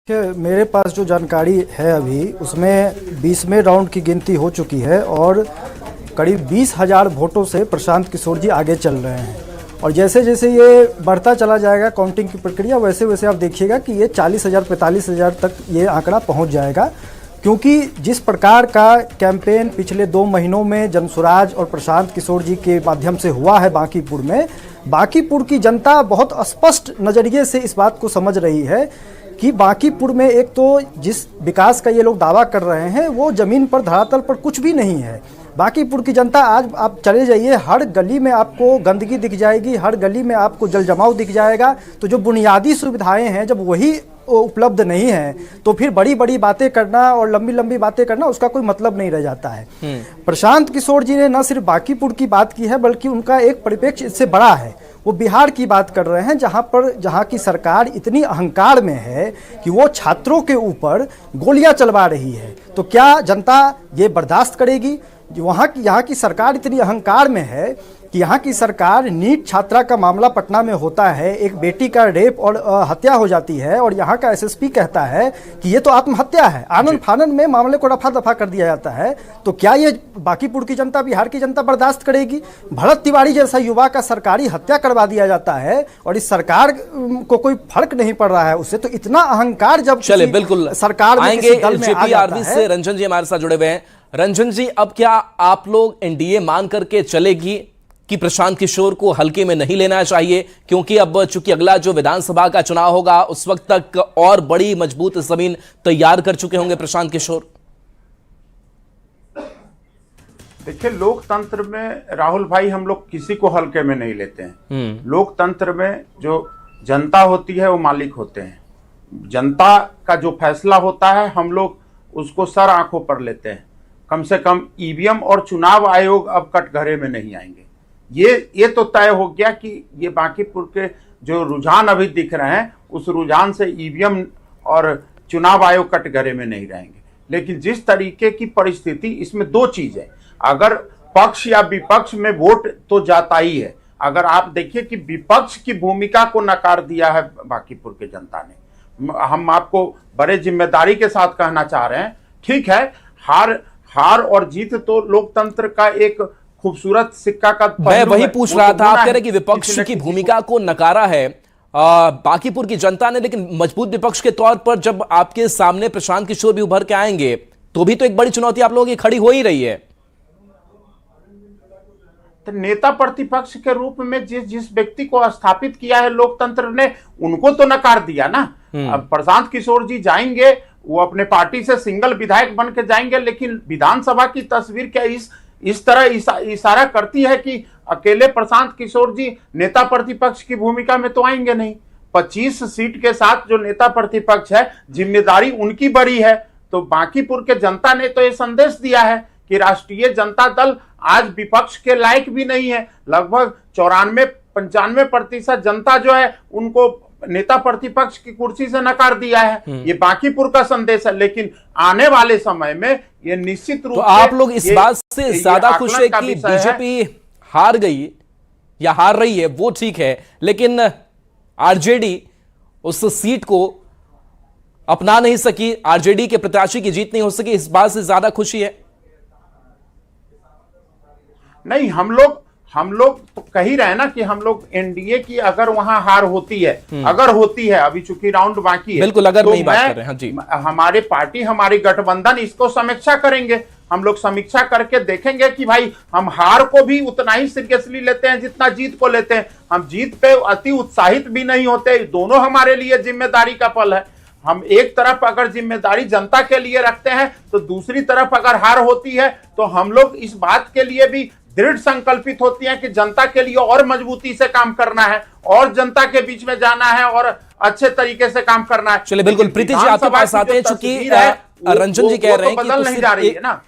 मेरे पास जो जानकारी है अभी उसमें 20वें राउंड की गिनती हो चुकी है और करीब 20,000 वोटों से प्रशांत किशोर जी आगे चल रहे हैं। और जैसे जैसे ये बढ़ता चला जाएगा काउंटिंग की प्रक्रिया, वैसे वैसे आप देखिएगा कि ये 40,000 45,000 तक ये आंकड़ा पहुंच जाएगा, क्योंकि जिस प्रकार का कैंपेन पिछले 2 महीनों में जनसुराज और प्रशांत किशोर जी के माध्यम से हुआ है बांकीपुर में, बांकीपुर की जनता बहुत स्पष्ट नज़रिए से इस बात को समझ रही है कि बांकीपुर में एक तो जिस विकास का ये लोग दावा कर रहे हैं वो ज़मीन पर धरातल पर कुछ भी नहीं है। बांकीपुर की जनता, आज आप चले जाइए, हर गली में आपको गंदगी दिख जाएगी, हर गली में आपको जल जमाव दिख जाएगा। तो जो बुनियादी सुविधाएं हैं जब वही उपलब्ध नहीं है तो फिर बड़ी बड़ी बातें करना और लंबी लंबी बातें करना उसका कोई मतलब नहीं रह जाता है। प्रशांत किशोर जी ने न सिर्फ बांकीपुर की बात की है बल्कि उनका एक परिप्रेक्ष्य इससे बड़ा है। वो बिहार की बात कर रहे हैं जहां की सरकार इतनी अहंकार में है कि वो छात्रों के ऊपर गोलियां चलवा रही है। तो क्या जनता ये बर्दाश्त करेगी? यहाँ की सरकार इतनी अहंकार में है कि यहाँ की सरकार नीट छात्रा का मामला पटना में होता है, एक बेटी का रेप और हत्या हो जाती है और यहाँ का एसएसपी कहता है कि ये तो आत्महत्या है, आनंद फानन में मामले को रफा दफा कर दिया जाता है। तो क्या ये बांकीपुर की जनता, बिहार की जनता बर्दाश्त करेगी? भरत तिवारी जैसा युवा का सरकारी हत्या करवा दिया जाता है और इस सरकार को कोई फर्क नहीं पड़ रहा है उससे। तो इतना अहंकार जब चले बिल्कुल सरकार में किसी दल में आ जाता है। से रंजन जी हमारे साथ जुड़े हुए हैं। रंजन जी, अब क्या आप लोग एनडीए मान करके चलेगी कि प्रशांत किशोर को हल्के में नहीं लेना चाहिए, क्योंकि अब चूंकि अगला जो विधानसभा का चुनाव होगा उस वक्त तक और बड़ी मजबूत जमीन तैयार कर चुके होंगे प्रशांत किशोर? देखिए, लोकतंत्र में राहुल भाई हम लोग किसी को हल्के में नहीं लेते हैं। लोकतंत्र में जो जनता होती है वो मालिक होते हैं। जनता का जो फैसला होता है हम लोग उसको सर आंखों पर लेते हैं। कम से कम ईवीएम और चुनाव आयोग अब कटघरे में नहीं आएंगे। ये तो तय हो गया कि ये बांकीपुर के जो रुझान अभी दिख रहे हैं उस रुझान से ईवीएम और चुनाव आयोग कटघरे में नहीं रहेंगे। लेकिन जिस तरीके की परिस्थिति, इसमें 2 चीजें, अगर पक्ष या विपक्ष में वोट तो जाता ही है। अगर आप देखिए कि विपक्ष की भूमिका को नकार दिया है बांकीपुर की जनता ने। हम आपको बड़े जिम्मेदारी के साथ कहना चाह रहे हैं, ठीक है, हार और जीत तो लोकतंत्र का एक खूबसूरत सिक्का का मैं वही पूछ रहा था। आप कह रहे कि विपक्ष की भूमिका को नकारा है बांकीपुर की जनता ने, लेकिन मजबूत विपक्ष के तौर पर जब आपके सामने प्रशांत किशोर भी उभर के आएंगे तो भी तो एक बड़ी चुनौती आप लोगों की खड़ी हो ही रही है। तो नेता प्रतिपक्ष के रूप में जिस व्यक्ति को स्थापित किया है लोकतंत्र ने, उनको तो नकार दिया ना। अब प्रशांत किशोर जी जाएंगे, वो अपने पार्टी से सिंगल विधायक बन के जाएंगे, लेकिन विधानसभा की तस्वीर क्या इस तरह इशारा करती है कि अकेले प्रशांत किशोर जी नेता प्रतिपक्ष की भूमिका में तो आएंगे नहीं। 25 सीट के साथ जो नेता प्रतिपक्ष है, जिम्मेदारी उनकी बड़ी है। तो बांकीपुर के जनता ने तो ये संदेश दिया है कि राष्ट्रीय जनता दल आज विपक्ष के लायक भी नहीं है। लगभग 94-95% जनता जो है उनको नेता प्रतिपक्ष की कुर्सी से नकार दिया है। ये बांकीपुर का संदेश है। लेकिन आने वाले समय में ये निश्चित रूप से आप लोग इस बात से ज्यादा खुश है कि बीजेपी हार गई या हार रही है, वो ठीक है, लेकिन आरजेडी उस सीट को अपना नहीं सकी, आरजेडी के प्रत्याशी की जीत नहीं हो सकी, इस बात से ज्यादा खुशी है? नहीं, हम लोग तो कह ही रहे ना कि हम लोग एनडीए की अगर वहां हार होती है, अगर होती है, अभी चूंकि राउंड बाकी है, बिल्कुल, अगर तो नहीं बात कर रहे हैं, हाँ जी, हमारी पार्टी, हमारी गठबंधन इसको समीक्षा करेंगे। हम लोग समीक्षा करके देखेंगे कि भाई हम हार को भी उतना ही सीरियसली लेते हैं जितना जीत को लेते हैं। हम जीत पे अति उत्साहित भी नहीं होते। दोनों हमारे लिए जिम्मेदारी का पल है। हम एक तरफ अगर जिम्मेदारी जनता के लिए रखते हैं तो दूसरी तरफ अगर हार होती है तो हम लोग इस बात के लिए भी दृढ़ संकल्पित होती हैं कि जनता के लिए और मजबूती से काम करना है और जनता के बीच में जाना है और अच्छे तरीके से काम करना है। चलिए बिल्कुल, प्रीति जी आपके पास आते हैं। चूंकि रंजन जी कह रहे हैं कि बदल नहीं जा रही है ना।